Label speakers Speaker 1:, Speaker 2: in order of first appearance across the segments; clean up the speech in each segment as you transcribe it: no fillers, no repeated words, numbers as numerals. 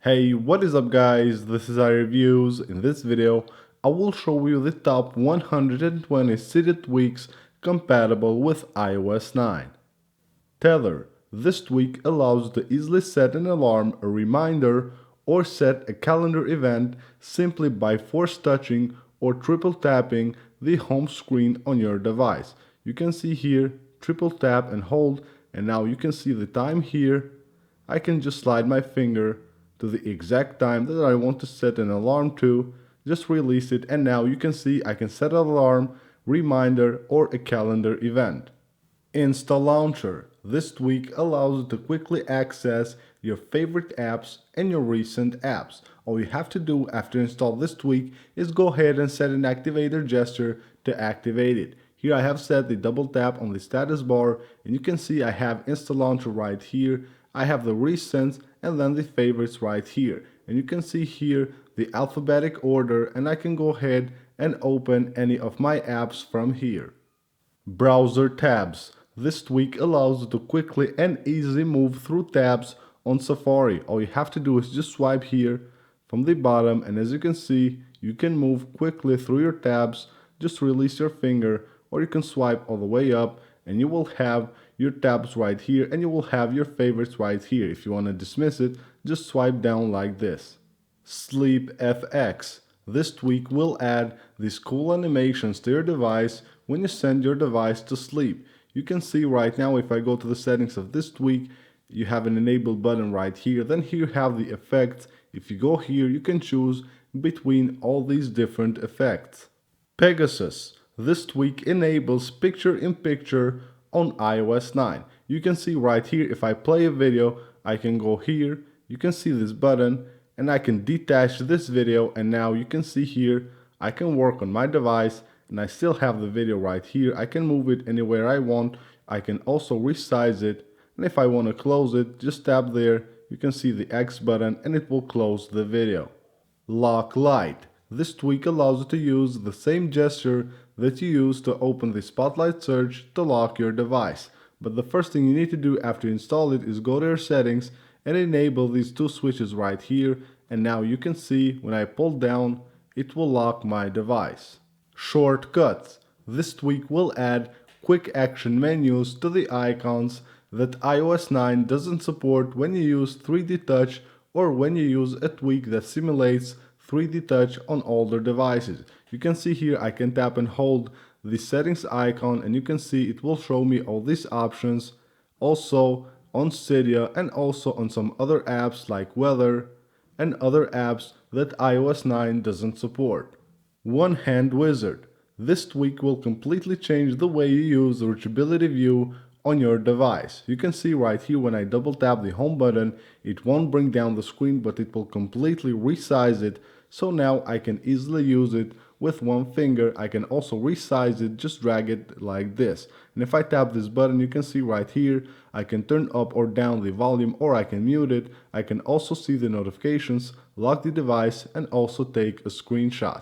Speaker 1: Hey, what is up guys? This is iReviews. In this video, I will show you the top 120 Cydia tweaks compatible with iOS 9. Tether. This tweak allows you to easily set an alarm, a reminder, or set a calendar event simply by force touching or triple tapping the home screen on your device. You can see here, triple tap and hold, and now you can see the time here. I can just slide my finger to the exact time that I want to set an alarm to, just release it, and now you can see I can set an alarm, reminder, or a calendar event. Insta Launcher. This tweak allows you to quickly access your favorite apps and your recent apps. All you have to do after install this tweak is go ahead and set an Activator gesture to activate it. Here I have set the double tap on the status bar, and you can see I have Insta Launcher right here. I have the recents and then the favorites right here. And you can see here the alphabetic order, and I can go ahead and open any of my apps from here. Browser tabs. This tweak allows you to quickly and easily move through tabs on Safari. All you have to do is just swipe here from the bottom, and as you can see, you can move quickly through your tabs. Just release your finger, or you can swipe all the way up, and you will have your tabs right here, and you will have your favorites right here. If you want to dismiss it, just swipe down like this. Sleep FX. This tweak will add these cool animations to your device when you send your device to sleep. You can see right now, if I go to the settings of this tweak, you have an enable button right here. Then here you have the effects. If you go here, you can choose between all these different effects. Pegasus. This tweak enables picture-in-picture on iOS 9. You can see right here, if I play a video, I can go here, you can see this button, and I can detach this video, and now you can see here, I can work on my device, and I still have the video right here. I can move it anywhere I want. I can also resize it, and if I want to close it, just tap there, you can see the X button, and it will close the video. Lock Light. This tweak allows you to use the same gesture that you use to open the Spotlight search to lock your device. But the first thing you need to do after you install it is go to your settings and enable these two switches right here, and now you can see when I pull down, it will lock my device. Shortcuts. This tweak will add quick action menus to the icons that iOS 9 doesn't support when you use 3D Touch or when you use a tweak that simulates 3D Touch on older devices. You can see here I can tap and hold the settings icon, and you can see it will show me all these options also on Cydia and also on some other apps like weather and other apps that iOS 9 doesn't support. One Hand Wizard. This tweak will completely change the way you use the reachability view on your device. You can see right here when I double tap the home button, it won't bring down the screen, but it will completely resize it. So now I can easily use it with one finger. I can also resize it, just drag it like this. And if I tap this button, you can see right here, I can turn up or down the volume, or I can mute it. I can also see the notifications, lock the device, and also take a screenshot.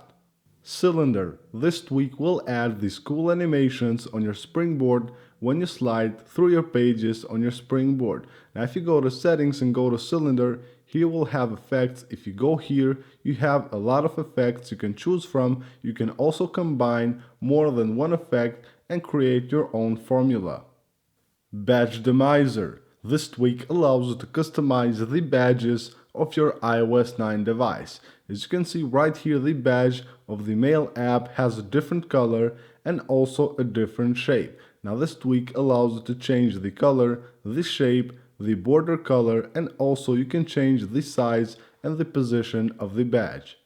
Speaker 1: Cylinder. This tweak will add these cool animations on your springboard when you slide through your pages on your springboard. Now if you go to settings and go to cylinder, here we'll have effects. If you go here, you have a lot of effects you can choose from. You can also combine more than one effect and create your own formula. Badge Demizer. This tweak allows you to customize the badges of your iOS 9 device. As you can see right here, the badge of the Mail app has a different color and also a different shape. Now this tweak allows you to change the color, the shape, the border color, and also you can change the size and the position of the badge.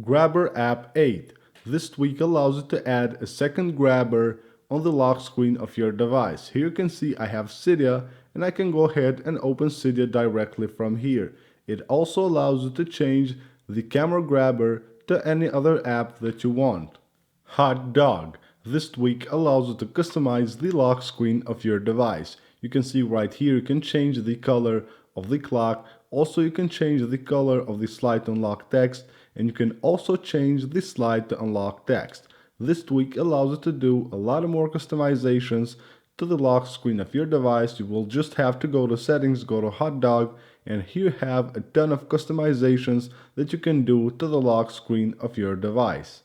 Speaker 1: Grabber App 8. This tweak allows you to add a second grabber on the lock screen of your device. Here you can see I have Cydia, and I can go ahead and open Cydia directly from here. It also allows you to change the camera grabber to any other app that you want. Hot Dog. This tweak allows you to customize the lock screen of your device. You can see right here you can change the color of the clock. Also you can change the color of the slide to unlock text, and you can also change the slide to unlock text. This tweak allows you to do a lot more customizations to the lock screen of your device. You will just have to go to settings, go to Hot Dog, and here you have a ton of customizations that you can do to the lock screen of your device.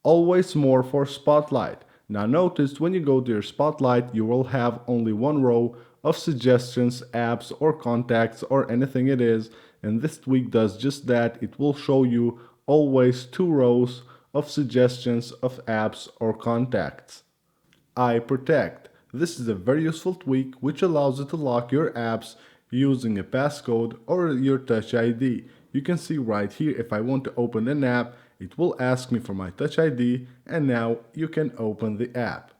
Speaker 1: Always more for Spotlight. Now notice when you go to your Spotlight, you will have only one row of suggestions, apps or contacts or anything it is, and this tweak does just that. It will show you always two rows of suggestions of apps or contacts. iProtect. This is a very useful tweak which allows you to lock your apps using a passcode or your Touch ID. You can see right here, if I want to open an app, it will ask me for my Touch ID, and now you can open the app.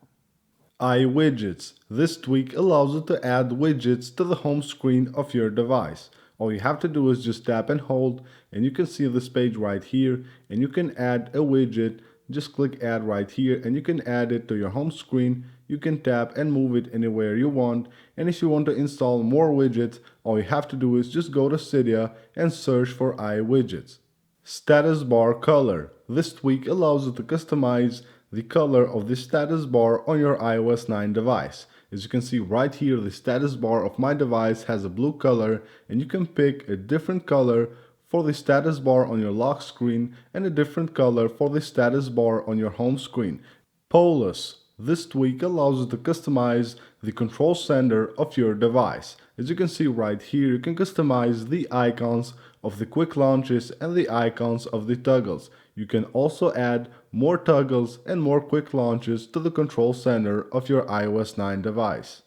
Speaker 1: iWidgets. This tweak allows you to add widgets to the home screen of your device. All you have to do is just tap and hold, and you can see this page right here, and you can add a widget. Just click add right here and you can add it to your home screen. You can tap and move it anywhere you want, and if you want to install more widgets, all you have to do is just go to Cydia and search for iWidgets. Status bar color. This tweak allows you to customize the color of the status bar on your iOS 9 device. As you can see right here, the status bar of my device has a blue color, and you can pick a different color for the status bar on your lock screen and a different color for the status bar on your home screen. Polus. This tweak allows you to customize the control center of your device. As you can see right here, you can customize the icons of the quick launches and the icons of the toggles. You can also add more toggles and more quick launches to the control center of your iOS 9 device.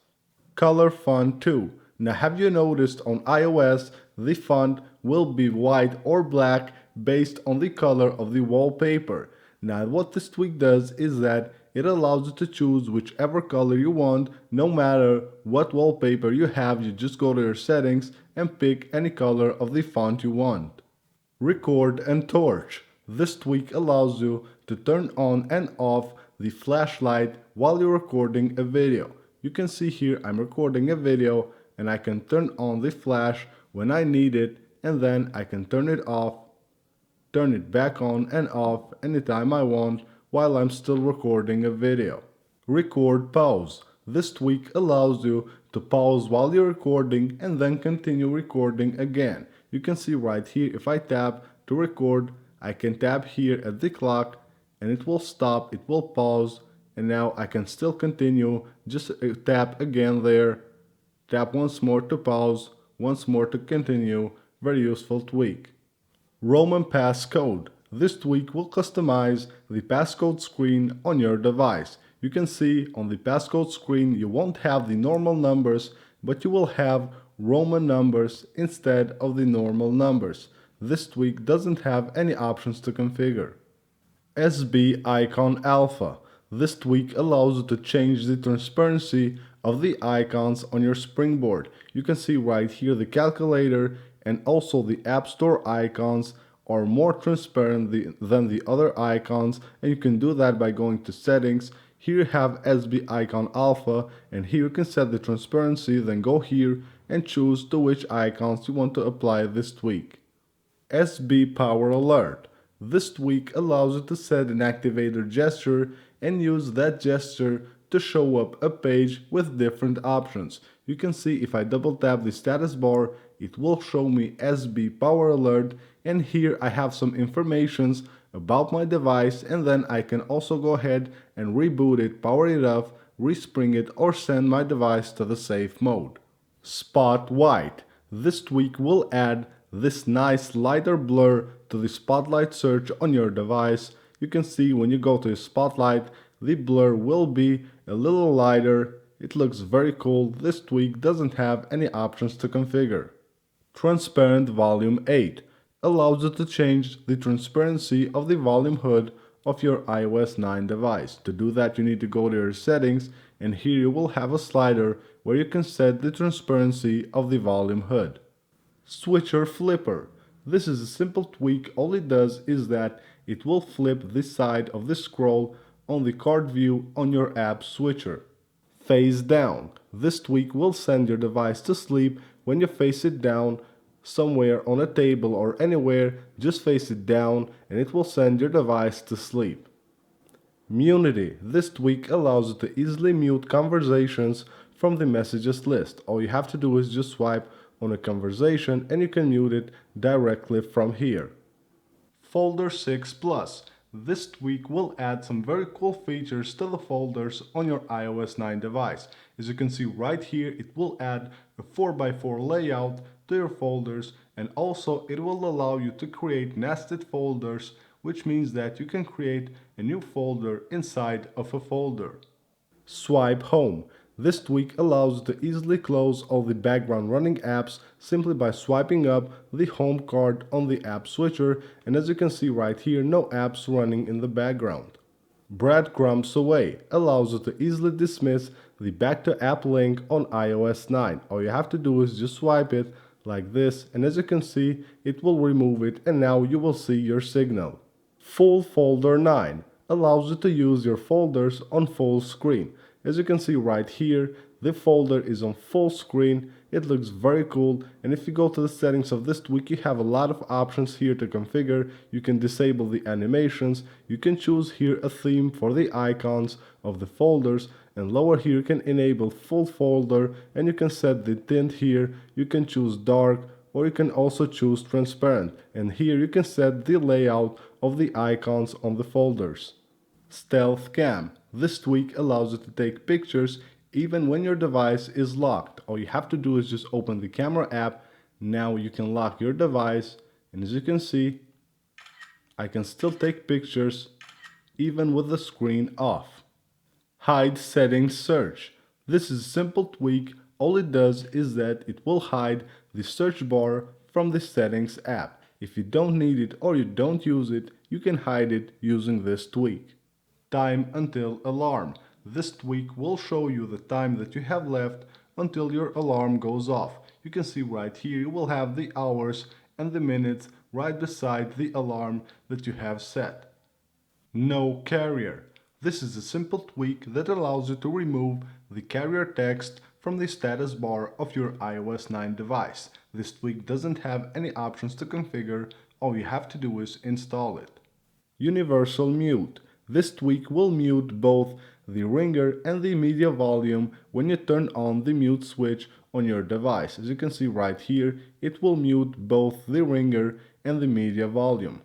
Speaker 1: Color font 2. Now have you noticed on iOS the font will be white or black based on the color of the wallpaper. Now what this tweak does is that it allows you to choose whichever color you want, no matter what wallpaper you have. You just go to your settings and pick any color of the font you want. Record and torch. This tweak allows you to turn on and off the flashlight while you're recording a video. You can see here I'm recording a video and I can turn on the flash when I need it, and then I can turn it off, turn it back on and off anytime I want while I'm still recording a video. Record pause. This tweak allows you to pause while you're recording and then continue recording again. You can see right here, if I tap to record, I can tap here at the clock and it will stop, it will pause, and now I can still continue. Just tap again there, tap once more to pause, once more to continue. Very useful tweak. Roman passcode. This tweak will customize the passcode screen on your device. You can see on the passcode screen you won't have the normal numbers, but you will have Roman numbers instead of the normal numbers. This tweak doesn't have any options to configure. SB icon alpha. This tweak allows you to change the transparency of the icons on your springboard. You can see right here the calculator and also the App Store icons are more transparent than the other icons, and you can do that by going to settings. Here you have SB icon alpha, and here you can set the transparency, then go here and choose to which icons you want to apply this tweak. SB power alert. This tweak allows you to set an activator gesture and use that gesture to show up a page with different options. You can see if I double tap the status bar, it will show me SB power alert, and here I have some informations about my device, and then I can also go ahead and reboot it, power it off, respring it, or send my device to the safe mode. Spot white. This tweak will add this nice lighter blur to the spotlight search on your device. You can see when you go to spotlight, the blur will be a little lighter. It looks very cool. This tweak doesn't have any options to configure. Transparent volume 8 allows you to change the transparency of the volume hood of your iOS 9 device. To do that, you need to go to your settings, and here you will have a slider where you can set the transparency of the volume hood. Switcher flipper. This is a simple tweak. All it does is that it will flip this side of the scroll on the card view on your app switcher. Face down. This tweak will send your device to sleep when you face it down somewhere on a table or anywhere. Just face it down and it will send your device to sleep. Munity. This tweak allows you to easily mute conversations from the messages list. All you have to do is just swipe on a conversation and you can mute it directly from here. Folder 6 Plus. This tweak will add some very cool features to the folders on your iOS 9 device. As you can see right here, it will add a 4x4 layout to your folders, and also it will allow you to create nested folders, which means that you can create a new folder inside of a folder. Swipe home. This tweak allows you to easily close all the background running apps simply by swiping up the home card on the app switcher, and as you can see right here, no apps running in the background. Breadcrumbs away allows you to easily dismiss the back to app link on iOS 9. All you have to do is just swipe it like this, and as you can see, it will remove it, and now you will see your signal. Full Folder 9 allows you to use your folders on full screen. As you can see right here, the folder is on full screen. It looks very cool, and if you go to the settings of this tweak, you have a lot of options here to configure. You can disable the animations, you can choose here a theme for the icons of the folders, and lower here you can enable full folder, and you can set the tint here. You can choose dark, or you can also choose transparent, and here you can set the layout of the icons on the folders. Stealth Cam. This tweak allows you to take pictures even when your device is locked. All you have to do is just open the camera app. Now you can lock your device, and as you can see, I can still take pictures even with the screen off. Hide Settings Search. This is a simple tweak. All it does is that it will hide the search bar from the Settings app. If you don't need it or you don't use it, you can hide it using this tweak. Time until alarm. This tweak will show you the time that you have left until your alarm goes off. You can see right here you will have the hours and the minutes right beside the alarm that you have set. No carrier. This is a simple tweak that allows you to remove the carrier text from the status bar of your iOS 9 device. This tweak doesn't have any options to configure. All you have to do is install it. Universal Mute. This tweak will mute both the ringer and the media volume when you turn on the mute switch on your device. As you can see right here, it will mute both the ringer and the media volume.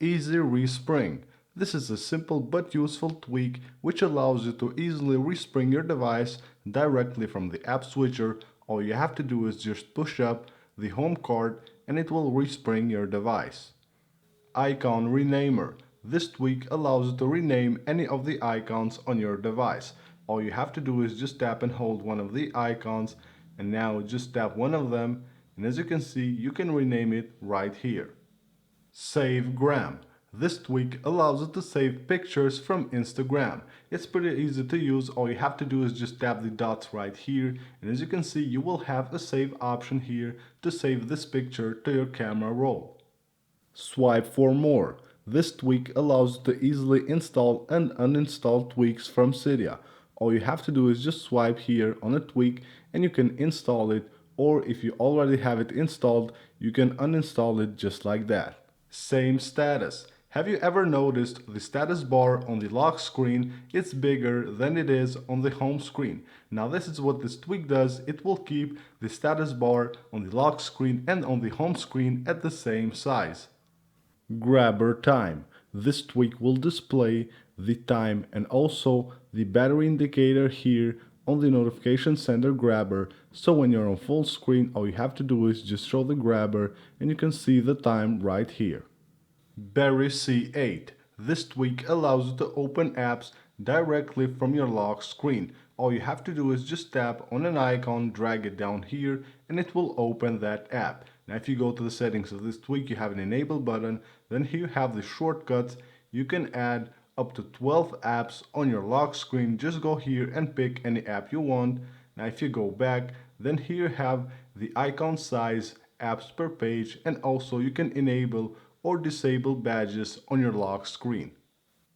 Speaker 1: Easy Respring. This is a simple but useful tweak which allows you to easily respring your device directly from the app switcher. All you have to do is just push up the home card and it will respring your device. Icon Renamer. This tweak allows you to rename any of the icons on your device. All you have to do is just tap and hold one of the icons, and now just tap one of them, and as you can see, you can rename it right here. Save Gram. This tweak allows you to save pictures from Instagram. It's pretty easy to use. All you have to do is just tap the dots right here, and as you can see, you will have a save option here to save this picture to your camera roll. Swipe for more. This tweak allows you to easily install and uninstall tweaks from Cydia. All you have to do is just swipe here on a tweak and you can install it, or if you already have it installed, you can uninstall it just like that. Same status. Have you ever noticed the status bar on the lock screen is bigger than it is on the home screen? Now this is what this tweak does. It will keep the status bar on the lock screen and on the home screen at the same size. Grabber Time. This tweak will display the time and also the battery indicator here on the notification sender grabber, so when you're on full screen, all you have to do is just show the grabber and you can see the time right here. Berry C8. This tweak allows you to open apps directly from your lock screen. All you have to do is just tap on an icon, drag it down here, and it will open that app. Now if you go to the settings of this tweak, you have an enable button, then here you have the shortcuts. You can add up to 12 apps on your lock screen. Just go here and pick any app you want. Now if you go back, then here you have the icon size, apps per page, and also you can enable or disable badges on your lock screen.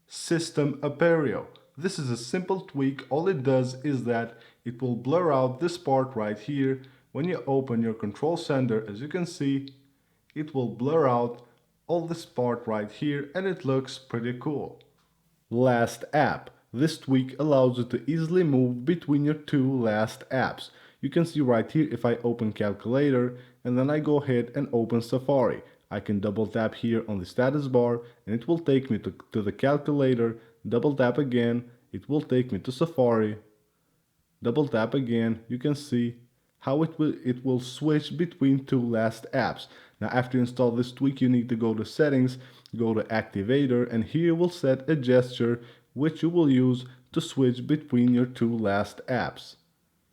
Speaker 1: System Aperio. This is a simple tweak. All it does is that it will blur out this part right here. When you open your control center, as you can see, it will blur out all this part right here and it looks pretty cool. Last app. This tweak allows you to easily move between your two last apps. You can see right here if I open Calculator and then I go ahead and open Safari. I can double tap here on the status bar and it will take me to the calculator, double tap again, it will take me to Safari, double tap again, you can see how it will switch between two last apps. Now after you install this tweak you need to go to settings, go to Activator, and here you will set a gesture which you will use to switch between your two last apps.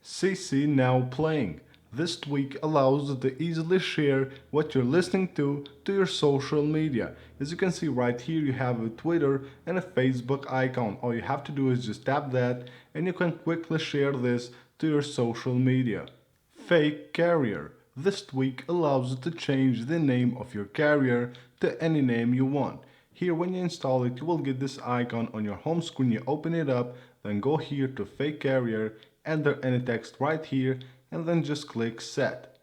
Speaker 1: CC Now Playing. This tweak allows you to easily share what you're listening to your social media. As you can see right here, you have a Twitter and a Facebook icon. All you have to do is just tap that and you can quickly share this to your social media. Fake Carrier. This tweak allows you to change the name of your carrier to any name you want. Here when you install it, you will get this icon on your home screen. You open it up, then go here to Fake Carrier, enter any text right here, and then just click Set.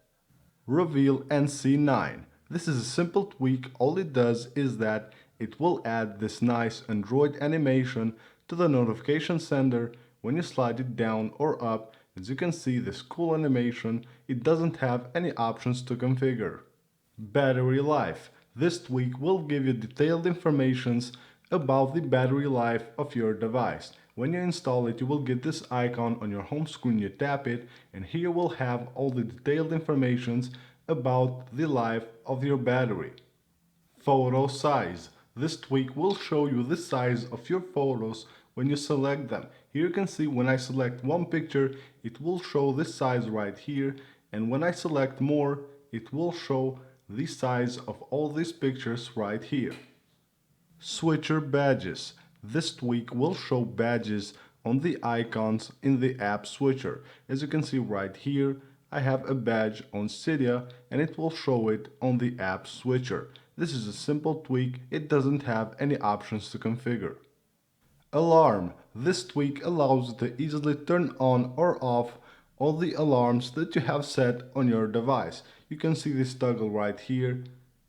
Speaker 1: Reveal NC9. This is a simple tweak. All it does is that it will add this nice Android animation to the notification sender. When you slide it down or up, as you can see, this cool animation, it doesn't have any options to configure. Battery life. This tweak will give you detailed information about the battery life of your device. When you install it, you will get this icon on your home screen, you tap it, and here you will have all the detailed information about the life of your battery. Photo size. This tweak will show you the size of your photos when you select them. Here you can see when I select one picture, it will show this size right here, and when I select more, it will show the size of all these pictures right here. Switcher badges. This tweak will show badges on the icons in the app switcher. As you can see right here, I have a badge on Cydia and it will show it on the app switcher. This is a simple tweak, it doesn't have any options to configure. Alarm. This tweak allows you to easily turn on or off all the alarms that you have set on your device. You can see this toggle right here.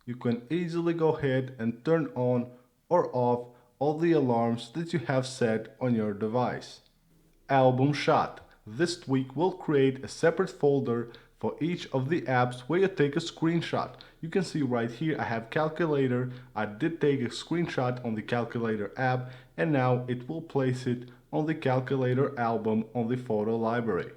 Speaker 1: You can easily go ahead and turn on or off all the alarms that you have set on your device. Album shot. This tweak will create a separate folder for each of the apps where you take a screenshot. You can see right here I have Calculator. I did take a screenshot on the Calculator app and now it will place it on the Calculator album on the photo library.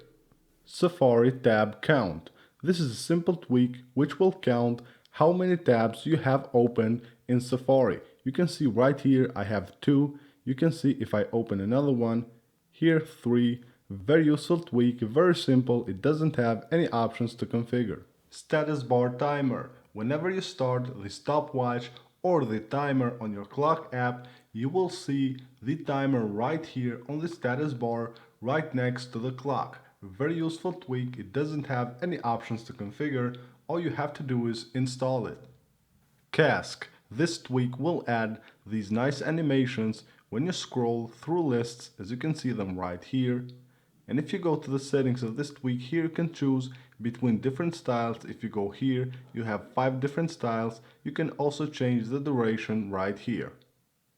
Speaker 1: Safari tab count. This is a simple tweak which will count how many tabs you have opened in Safari. You can see right here I have 2. You can see if I open another one, here 3. Very useful tweak, very simple, it doesn't have any options to configure. Status bar timer. Whenever you start the stopwatch or the timer on your clock app, you will see the timer right here on the status bar right next to the clock. Very useful tweak, it doesn't have any options to configure, all you have to do is install it. Cask. This tweak will add these nice animations when you scroll through lists, as you can see them right here. And if you go to the settings of this tweak, here you can choose between different styles. If you go here, you have 5 different styles. You can also change the duration right here.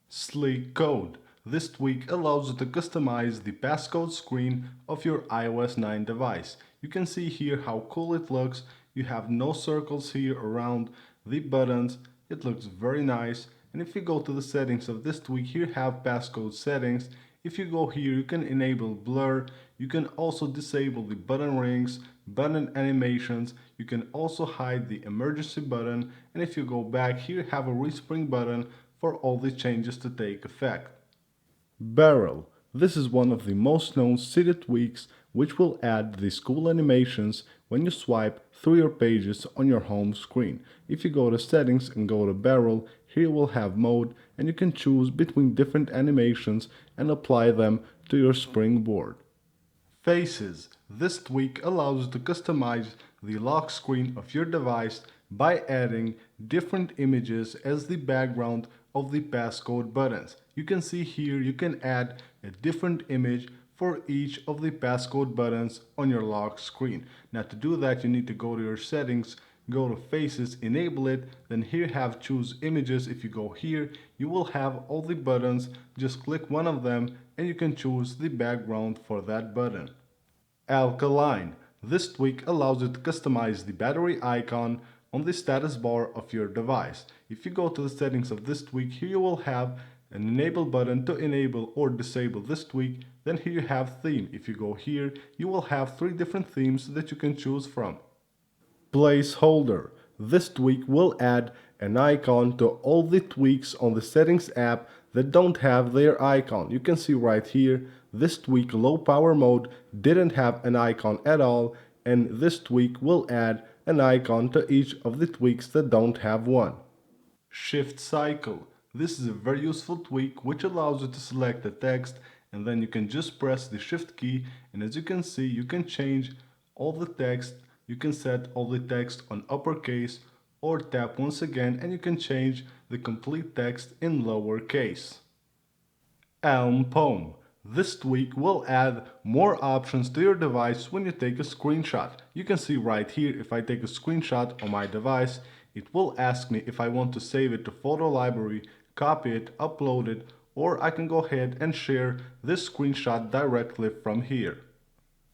Speaker 1: Sleek code. This tweak allows you to customize the passcode screen of your iOS 9 device. You can see here how cool it looks. You have no circles here around the buttons. It looks very nice. And if you go to the settings of this tweak, here you have passcode settings. If you go here, you can enable blur. You can also disable the button rings, button animations. You can also hide the emergency button. And if you go back, here you have a respring button for all the changes to take effect. Barrel. This is one of the most known Cydia tweaks which will add these cool animations when you swipe through your pages on your home screen. If you go to settings and go to barrel, here you will have mode and you can choose between different animations and apply them to your springboard. Faces. This tweak allows you to customize the lock screen of your device by adding different images as the background of the passcode buttons. You can see here you can add a different image for each of the passcode buttons on your lock screen. Now to do that you need to go to your settings, go to faces, enable it, then here you have choose images. If you go here you will have all the buttons, just click one of them and you can choose the background for that button. Alkaline. This tweak allows you to customize the battery icon on the status bar of your device. If you go to the settings of this tweak, here you will have an enable button to enable or disable this tweak. Then here you have theme. If you go here, you will have 3 different themes that you can choose from. Placeholder. This tweak will add an icon to all the tweaks on the settings app that don't have their icon. You can see right here, this tweak low power mode didn't have an icon at all, and this tweak will add an icon to each of the tweaks that don't have one. Shift cycle. This is a very useful tweak which allows you to select the text and then you can just press the shift key, and as you can see you can change all the text. You can set all the text on uppercase or tap once again and you can change the complete text in lowercase. Elm Poem. This tweak will add more options to your device when you take a screenshot. You can see right here, if I take a screenshot on my device, it will ask me if I want to save it to photo library, copy it, upload it, or I can go ahead and share this screenshot directly from here.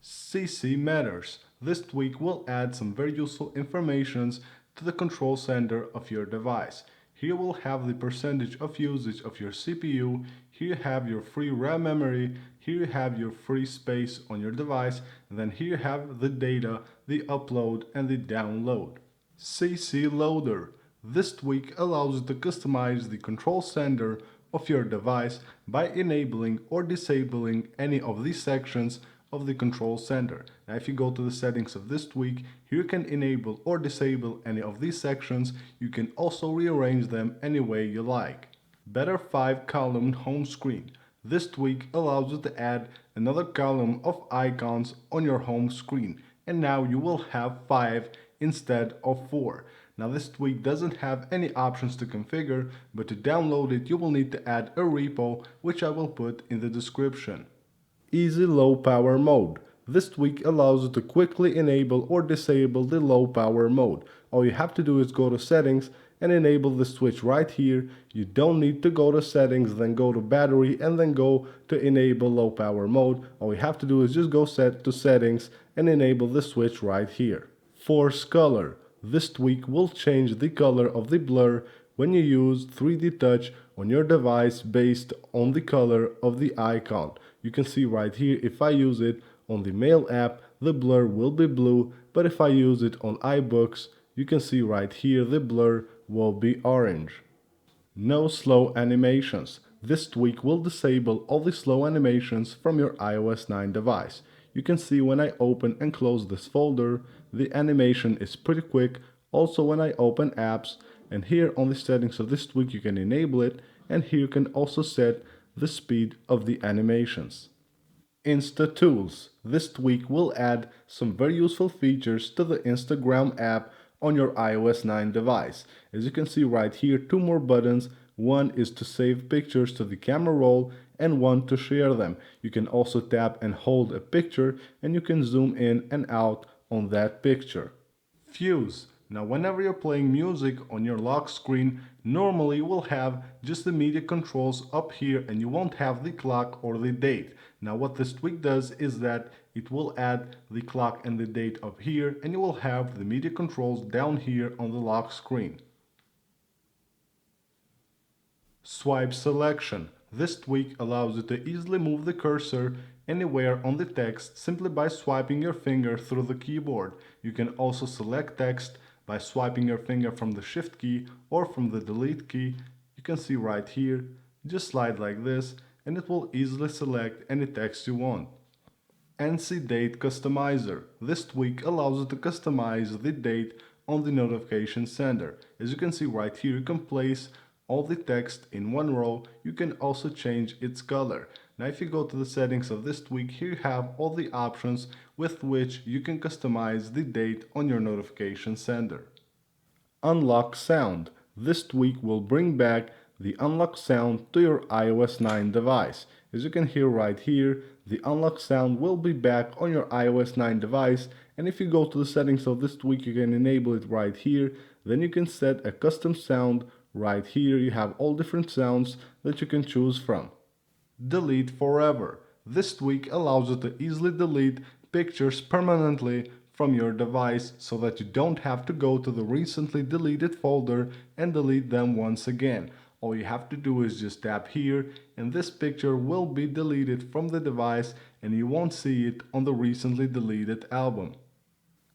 Speaker 1: CC Matters. This tweak will add some very useful information to the control center of your device. Here we'll have the percentage of usage of your CPU, here you have your free RAM memory, here you have your free space on your device, and then here you have the data, the upload and the download. CC Loader. This tweak allows you to customize the control center of your device by enabling or disabling any of these sections of the control center. Now if you go to the settings of this tweak, here you can enable or disable any of these sections. You can also rearrange them any way you like. Better 5 column home screen. This tweak allows you to add another column of icons on your home screen, and now you will have 5 instead of 4. Now this tweak doesn't have any options to configure, but to download it you will need to add a repo, which I will put in the description. Easy low power mode. This tweak allows you to quickly enable or disable the low power mode. All you have to do is go to settings and enable the switch right here. You don't need to go to settings, then go to battery and then go to enable low power mode. All you have to do is just go to settings and enable the switch right here. Force color. This tweak will change the color of the blur when you use 3D touch on your device based on the color of the icon. You can see right here, if I use it on the Mail app, the blur will be blue, but if I use it on iBooks, you can see right here the blur will be orange. No slow animations. This tweak will disable all the slow animations from your iOS 9 device. You can see when I open and close this folder, the animation is pretty quick. Also when I open apps, and here on the settings of this tweak you can enable it, and here you can also set the speed of the animations. Insta Tools. This tweak will add some very useful features to the Instagram app on your iOS 9 device. As you can see right here, 2 more buttons. One is to save pictures to the camera roll and one to share them. You can also tap and hold a picture and you can zoom in and out on that picture. Fuse. Now whenever you're playing music on your lock screen, normally you will have just the media controls up here and you won't have the clock or the date. Now what this tweak does is that it will add the clock and the date up here and you will have the media controls down here on the lock screen. Swipe selection. This tweak allows you to easily move the cursor anywhere on the text simply by swiping your finger through the keyboard. You can also select text by swiping your finger from the shift key or from the delete key. You can see right here, just slide like this and it will easily select any text you want. NC Date Customizer. This tweak allows you to customize the date on the notification sender. As you can see right here, you can place all the text in one row. You can also change its color. Now if you go to the settings of this tweak, here you have all the options with which you can customize the date on your notification sender. Unlock sound. This tweak will bring back the unlock sound to your iOS 9 device. As you can hear right here, the unlock sound will be back on your iOS 9 device, and if you go to the settings of this tweak, you can enable it right here. Then you can set a custom sound right here. You have all different sounds that you can choose from. Delete forever. This tweak allows you to easily delete pictures permanently from your device so that you don't have to go to the recently deleted folder and delete them once again. All you have to do is just tap here and this picture will be deleted from the device and you won't see it on the recently deleted album.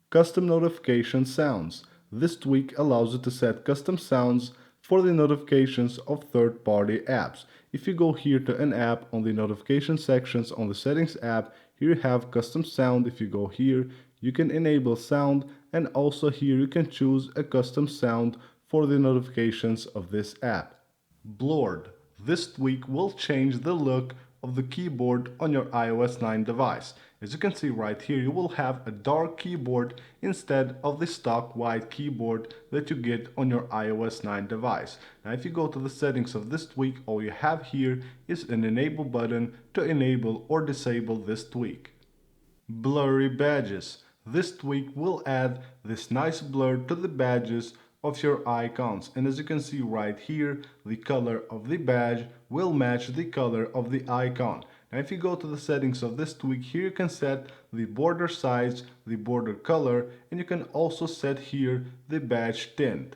Speaker 1: Custom notification sounds. This tweak allows you to set custom sounds for the notifications of third-party apps. If you go here to an app on the notification sections on the settings app, here you have custom sound. If you go here, you can enable sound, and also here you can choose a custom sound for the notifications of this app. Blurred. This tweak will change the look of the keyboard on your iOS 9 device. As you can see right here, you will have a dark keyboard instead of the stock white keyboard that you get on your iOS 9 device. Now if you go to the settings of this tweak, all you have here is an enable button to enable or disable this tweak. Blurry Badges. This tweak will add this nice blur to the badges of your icons, and as you can see right here, the color of the badge will match the color of the icon. Now if you go to the settings of this tweak, here you can set the border size, the border color, and you can also set here the badge tint.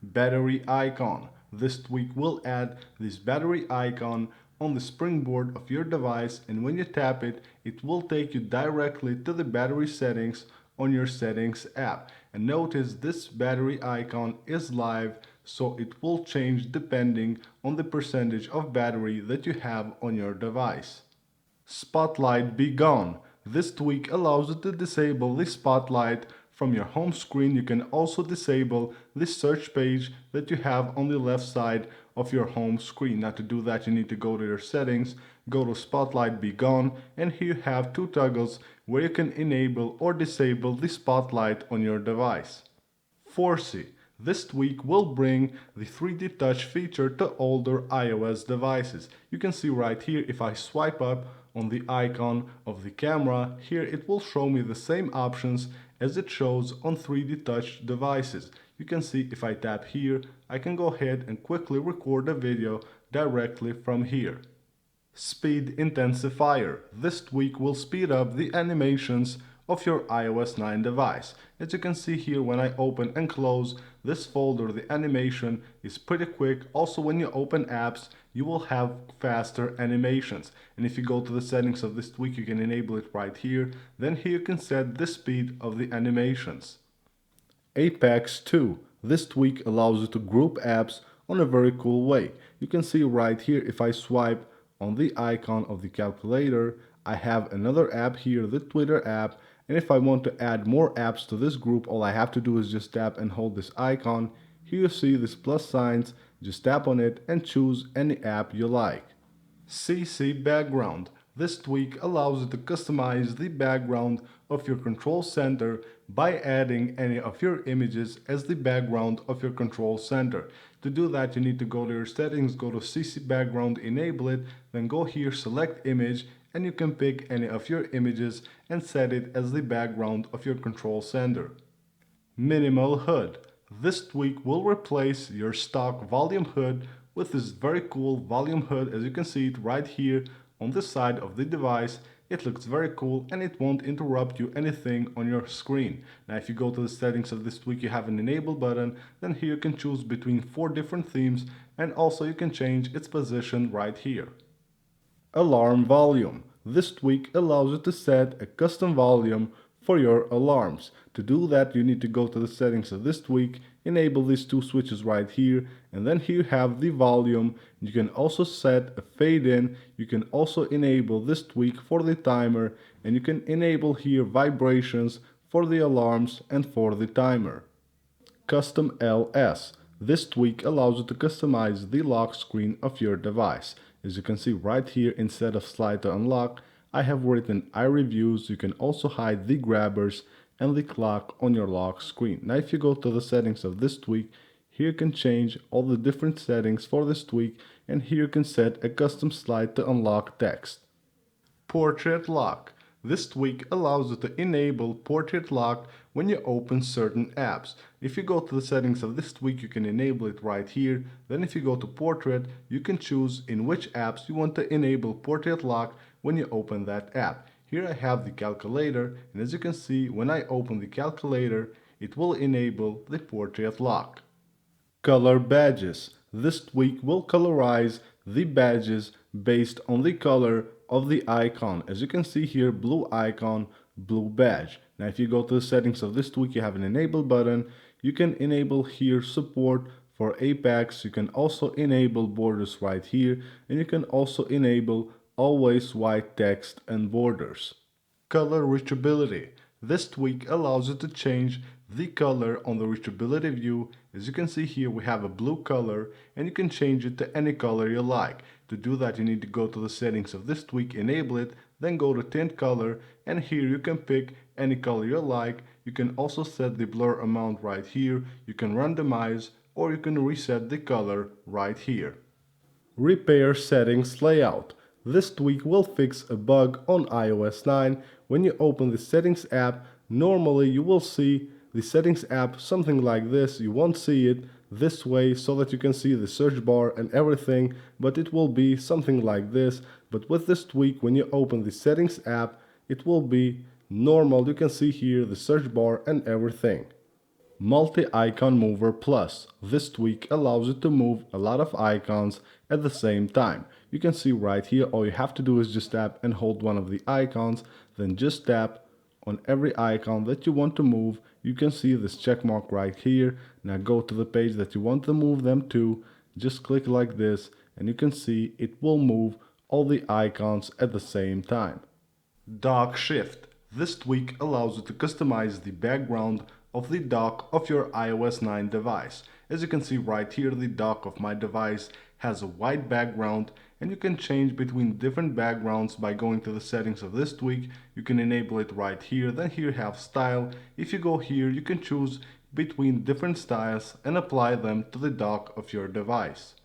Speaker 1: Battery icon. This tweak will add this battery icon on the springboard of your device, and when you tap it, it will take you directly to the battery settings on your settings app. And notice this battery icon is live, so it will change depending on the percentage of battery that you have on your device. Spotlight Begone. This tweak allows you to disable the spotlight from your home screen. You can also disable the search page that you have on the left side of your home screen. Now to do that, you need to go to your settings, go to Spotlight Begone, and here you have two toggles where you can enable or disable the spotlight on your device. Forcey. This tweak will bring the 3D touch feature to older iOS devices. You can see right here, if I swipe up on the icon of the camera, here it will show me the same options as it shows on 3D touch devices. You can see if I tap here, I can go ahead and quickly record a video directly from here. Speed Intensifier. This tweak will speed up the animations of your iOS 9 device. As you can see here, when I open and close this folder, the animation is pretty quick. Also, when you open apps, you will have faster animations. And if you go to the settings of this tweak, you can enable it right here. Then here you can set the speed of the animations. Apex 2. This tweak allows you to group apps on a very cool way. You can see right here, if I swipe on the icon of the calculator, I have another app here, the Twitter app, and if I want to add more apps to this group, all I have to do is just tap and hold this icon. Here you see this plus signs, just tap on it and choose any app you like. CC Background. This tweak allows you to customize the background of your control center by adding any of your images as the background of your control center. To do that, you need to go to your settings, go to CC Background, enable it, then go here, select image, and you can pick any of your images and set it as the background of your control center. Minimal HUD. This tweak will replace your stock volume HUD with this very cool volume HUD. As you can see it right here on the side of the device. It looks very cool and it won't interrupt you anything on your screen. Now if you go to the settings of this tweak, you have an enable button, then here you can choose between 4 different themes, and also you can change its position right here. Alarm volume. This tweak allows you to set a custom volume for your alarms. To do that, you need to go to the settings of this tweak, enable these two switches right here, and then here you have the volume. You can also set a fade in. You can also enable this tweak for the timer, and you can enable here vibrations for the alarms and for the timer. Custom LS. This tweak allows you to customize the lock screen of your device. As you can see right here, instead of slide to unlock, I have written iReviews. You can also hide the grabbers and the clock on your lock screen. Now if you go to the settings of this tweak, here you can change all the different settings for this tweak, and here you can set a custom slide to unlock text. Portrait lock. This tweak allows you to enable portrait lock when you open certain apps. If you go to the settings of this tweak, you can enable it right here. Then if you go to portrait, you can choose in which apps you want to enable portrait lock when you open that app. Here I have the calculator, and as you can see, when I open the calculator, it will enable the portrait lock. Color badges. This tweak will colorize the badges based on the color of the icon. As you can see here, blue icon, blue badge. Now if you go to the settings of this tweak, you have an enable button. You can enable here support for Apex. You can also enable borders right here, and you can also enable always white text and borders. Color reachability. This tweak allows you to change the color on the reachability view. As you can see here, we have a blue color, and you can change it to any color you like. To do that, you need to go to the settings of this tweak, enable it, then go to tint color, and here you can pick any color you like. You can also set the blur amount right here. You can randomize, or you can reset the color right here. Repair settings layout. This tweak will fix a bug on iOS 9. When you open the settings app, normally you will see the settings app something like this. You won't see it this way so that you can see the search bar and everything, but it will be something like this. But with this tweak, when you open the settings app, it will be normal. You can see here the search bar and everything. Multi-Icon Mover Plus. This tweak allows you to move a lot of icons at the same time. You can see right here, all you have to do is just tap and hold one of the icons, then just tap on every icon that you want to move. You can see this check mark right here. Now go to the page that you want to move them to, just click like this, and you can see it will move all the icons at the same time. Dock Shift. This tweak allows you to customize the background of the dock of your iOS 9 device. As you can see right here, the dock of my device has a white background, and you can change between different backgrounds by going to the settings of this tweak. You can enable it right here, then here you have style. If you go here, you can choose between different styles and apply them to the dock of your device.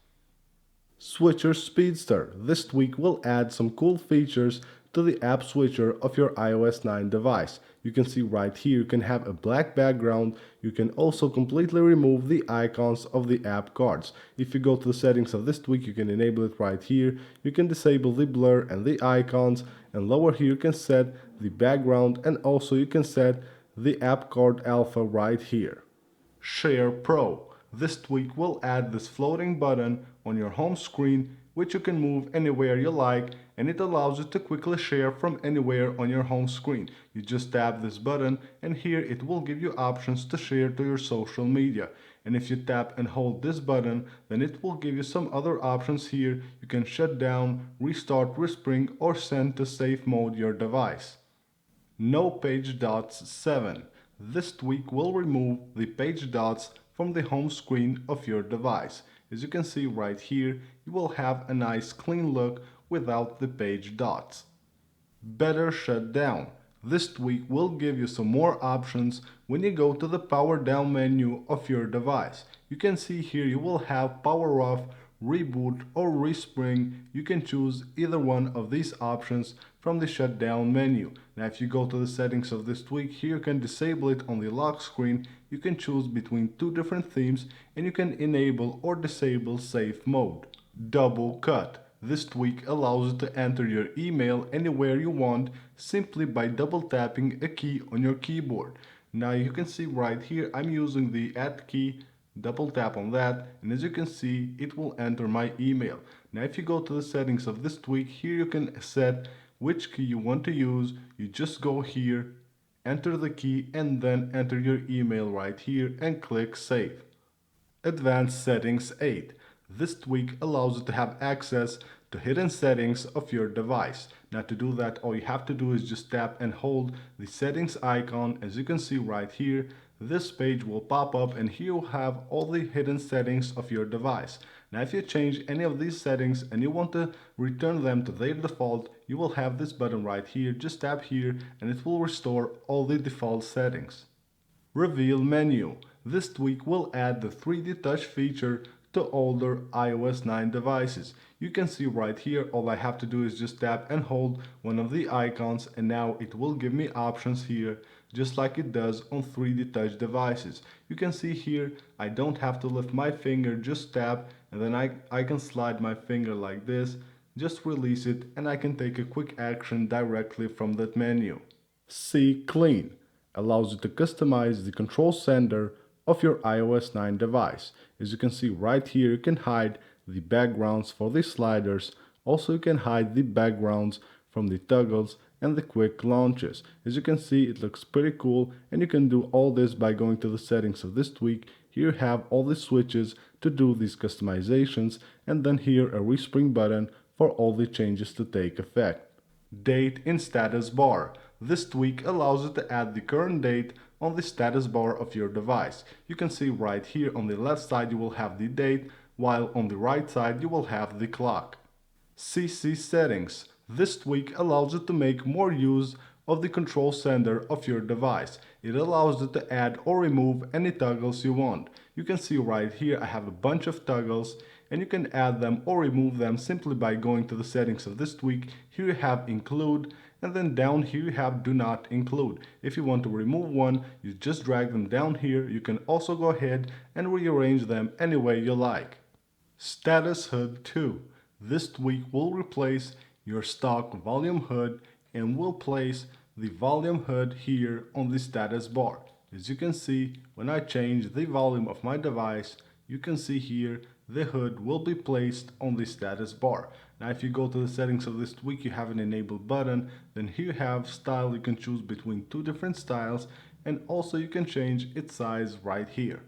Speaker 1: Switcher Speedster. This tweak will add some cool features to the app switcher of your iOS 9 device. You can see right here, you can have a black background. You can also completely remove the icons of the app cards. If you go to the settings of this tweak, you can enable it right here. You can disable the blur and the icons, and lower here you can set the background, and also you can set the app card alpha right here. Share Pro. This tweak will add this floating button on your home screen, which you can move anywhere you like, and it allows you to quickly share from anywhere on your home screen. You just tap this button, and here it will give you options to share to your social media. And if you tap and hold this button, then it will give you some other options here. You can shut down, restart, respring, or send to safe mode your device. No page dots 7. This tweak will remove the page dots from the home screen of your device. As you can see right here, you will have a nice clean look without the page dots. Better shut down. This tweak will give you some more options when you go to the power down menu of your device. You can see here you will have power off, reboot, or respring. You can choose either one of these options from the shutdown menu. Now if you go to the settings of this tweak, here you can disable it on the lock screen. You can choose between two different themes, and you can enable or disable safe mode. Double cut. This tweak allows you to enter your email anywhere you want simply by double tapping a key on your keyboard. Now you can see right here I'm using the @ key, double tap on that, and as you can see it will enter my email. Now if you go to the settings of this tweak, here you can set which key you want to use. You just go here, enter the key, and then enter your email right here and click save. Advanced Settings 8. This tweak allows you to have access to hidden settings of your device. Now to do that, all you have to do is just tap and hold the settings icon. As you can see right here, this page will pop up, and here you have all the hidden settings of your device. Now if you change any of these settings and you want to return them to their default, you will have this button right here. Just tap here and it will restore all the default settings. Reveal Menu. This tweak will add the 3D touch feature to older iOS 9 devices. You can see right here, all I have to do is just tap and hold one of the icons, and now it will give me options here just like it does on 3D touch devices. You can see here I don't have to lift my finger, just tap, and then I can slide my finger like this, just release it and I can take a quick action directly from that menu. C. Clean allows you to customize the control center of your iOS 9 device. As you can see right here, you can hide the backgrounds for the sliders. Also, you can hide the backgrounds from the toggles and the quick launches. As you can see, it looks pretty cool, and you can do all this by going to the settings of this tweak. Here you have all the switches to do these customizations, and then here a Respring button for all the changes to take effect. Date in status bar. This tweak allows you to add the current date on the status bar of your device. You can see right here on the left side you will have the date, while on the right side you will have the clock. CC settings. This tweak allows you to make more use of the control center of your device. It allows you to add or remove any toggles you want. You can see right here I have a bunch of toggles, and you can add them or remove them simply by going to the settings of this tweak. Here you have include, and then down here you have do not include. If you want to remove one, you just drag them down here. You can also go ahead and rearrange them any way you like. Status HUD 2. This tweak will replace your stock volume HUD and will place the volume HUD here on the status bar. As you can see, when I change the volume of my device, you can see here the HUD will be placed on the status bar. Now if you go to the settings of this tweak, you have an enable button, then here you have style. You can choose between two different styles, and also you can change its size right here.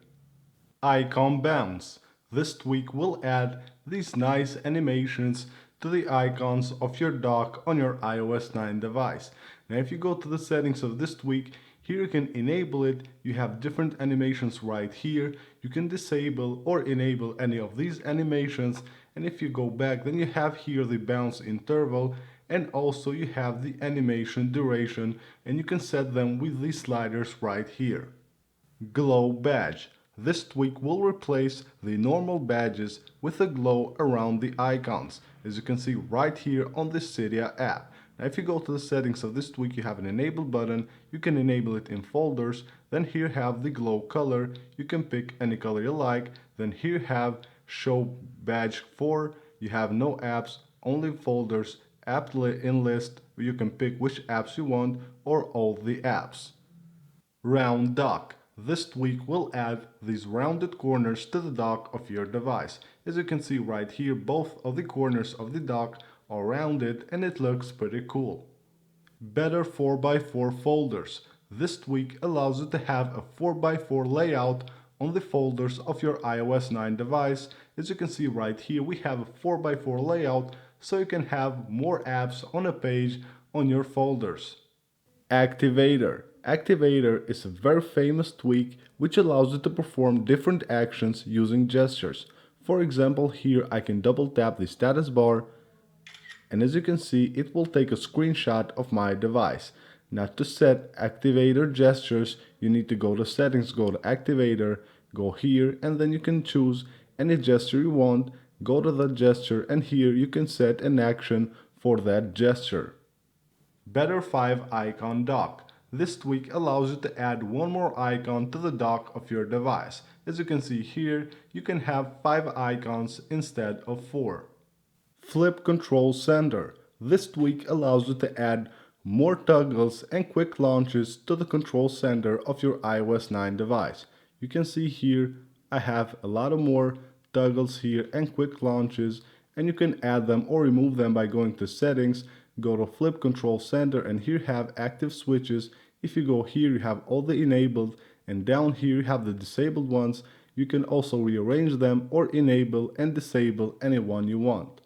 Speaker 1: Icon bounce. This tweak will add these nice animations to the icons of your dock on your iOS 9 device. Now if you go to the settings of this tweak, here you can enable it. You have different animations right here. You can disable or enable any of these animations, and if you go back, then you have here the bounce interval, and also you have the animation duration, and you can set them with these sliders right here. Glow badge. This tweak will replace the normal badges with a glow around the icons, as you can see right here on the Cydia app. Now if you go to the settings of this tweak, you have an enable button. You can enable it in folders. Then here you have the glow color. You can pick any color you like. Then here you have show badge for. You have no apps, only folders, app in list. You can pick which apps you want or all the apps. Round dock. This tweak will add these rounded corners to the dock of your device. As you can see right here, both of the corners of the dock are rounded, and it looks pretty cool. Better 4x4 folders. This tweak allows you to have a 4x4 layout on the folders of your iOS 9 device. As you can see right here, we have a 4x4 layout, so you can have more apps on a page on your folders. Activator. Activator is a very famous tweak which allows you to perform different actions using gestures. For example, here I can double tap the status bar, and as you can see, it will take a screenshot of my device. Now to set Activator gestures, you need to go to settings, go to Activator, go here, and then you can choose any gesture you want, go to the gesture, and here you can set an action for that gesture. Better 5 icon dock. This tweak allows you to add one more icon to the dock of your device. As you can see here, you can have 5 icons instead of 4. Flip control center. This tweak allows you to add more toggles and quick launches to the control center of your iOS 9 device. You can see here I have a lot of more toggles here and quick launches, and you can add them or remove them by going to settings, go to flip control center, and here you have active switches. If you go here, you have all the enabled, and down here you have the disabled ones. You can also rearrange them or enable and disable any one you want.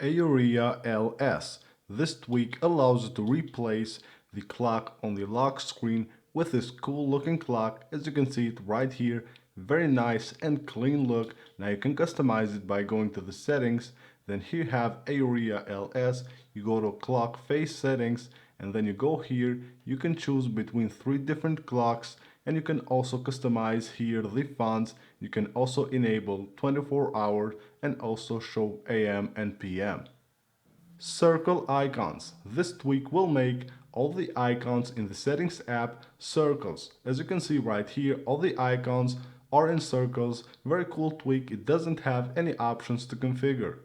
Speaker 1: Aperio LS. This tweak allows you to replace the clock on the lock screen with this cool looking clock. As you can see it right here, very nice and clean look. Now you can customize it by going to the settings, then here you have Aperio LS. You go to clock face settings, and then you go here. You can choose between 3 different clocks, and you can also customize here the fonts. You can also enable 24 hours and also show AM and PM. Circle icons. This tweak will make all the icons in the settings app circles. As you can see right here, all the icons are in circles. Very cool tweak. It doesn't have any options to configure.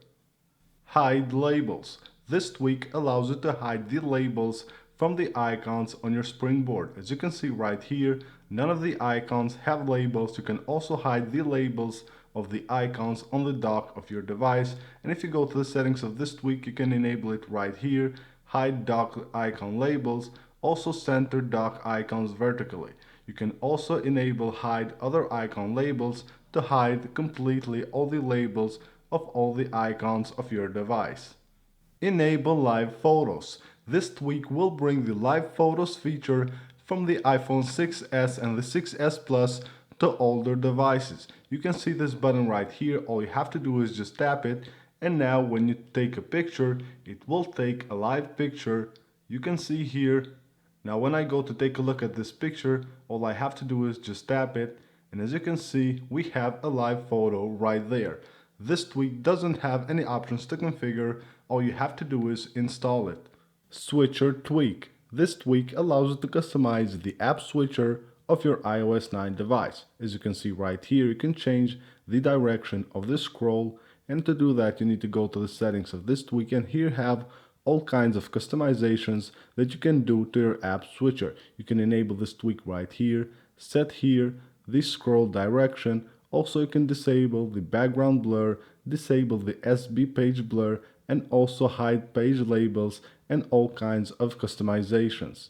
Speaker 1: Hide labels. This tweak allows you to hide the labels from the icons on your springboard. As you can see right here, none of the icons have labels. You can also hide the labels of the icons on the dock of your device. And if you go to the settings of this tweak, you can enable it right here. Hide dock icon labels. Also center dock icons vertically. You can also enable hide other icon labels to hide completely all the labels of all the icons of your device. Enable live photos. This tweak will bring the live photos feature from the iPhone 6s and the 6s Plus to older devices. You can see this button right here. All you have to do is just tap it, and now when you take a picture, it will take a live picture. You can see here. Now when I go to take a look at this picture, all I have to do is just tap it, and as you can see, we have a live photo right there. This tweak doesn't have any options to configure. All you have to do is install it. Switcher tweak. This tweak allows you to customize the app switcher of your iOS 9 device. As you can see right here, you can change the direction of the scroll, and to do that you need to go to the settings of this tweak, and here have all kinds of customizations that you can do to your app switcher. You can enable this tweak right here, set here the scroll direction. Also, you can disable the background blur, disable the SB page blur, and also hide page labels and all kinds of customizations.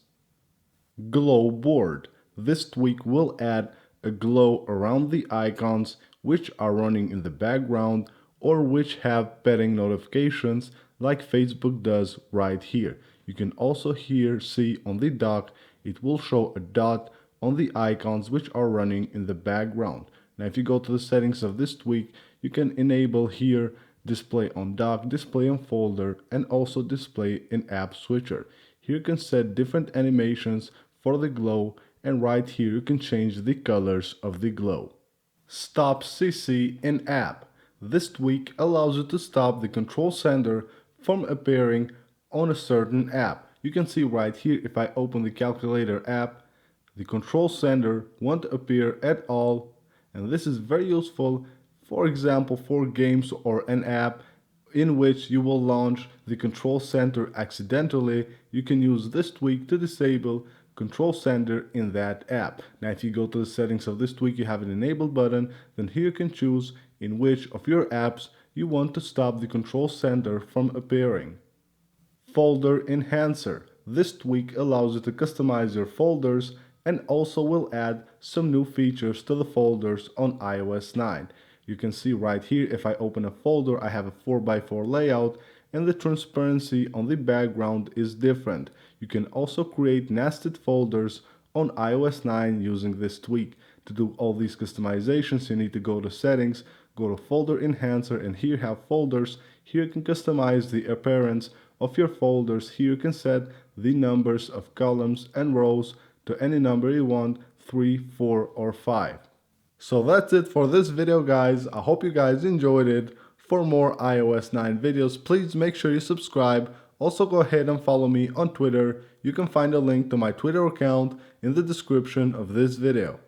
Speaker 1: Glow board. This tweak will add a glow around the icons which are running in the background or which have petting notifications like Facebook does right here. You can also here see on the dock it will show a dot on the icons which are running in the background. Now if you go to the settings of this tweak, you can enable here display on dock, display on folder, and also display in app switcher. Here you can set different animations for the glow, and right here you can change the colors of the glow. Stop CC in app. This tweak allows you to stop the control center from appearing on a certain app. You can see right here, if I open the calculator app, the control center won't appear at all, and this is very useful, for example, for games or an app in which you will launch the control center accidentally. You can use this tweak to disable control center in that app. Now if you go to the settings of this tweak, you have an enable button, then here you can choose in which of your apps you want to stop the control center from appearing. Folder enhancer. This tweak allows you to customize your folders and also will add some new features to the folders on iOS 9. You can see right here, if I open a folder, I have a 4x4 layout, and the transparency on the background is different. You can also create nested folders on iOS 9 using this tweak. To do all these customizations, you need to go to settings, go to folder enhancer, and here have folders. Here you can customize the appearance of your folders. Here you can set the numbers of columns and rows to any number you want, 3, 4, or 5. So that's it for this video, guys. I hope you guys enjoyed it. For more iOS 9 videos, please make sure you subscribe. Also go ahead and follow me on Twitter. You can find a link to my Twitter account in the description of this video.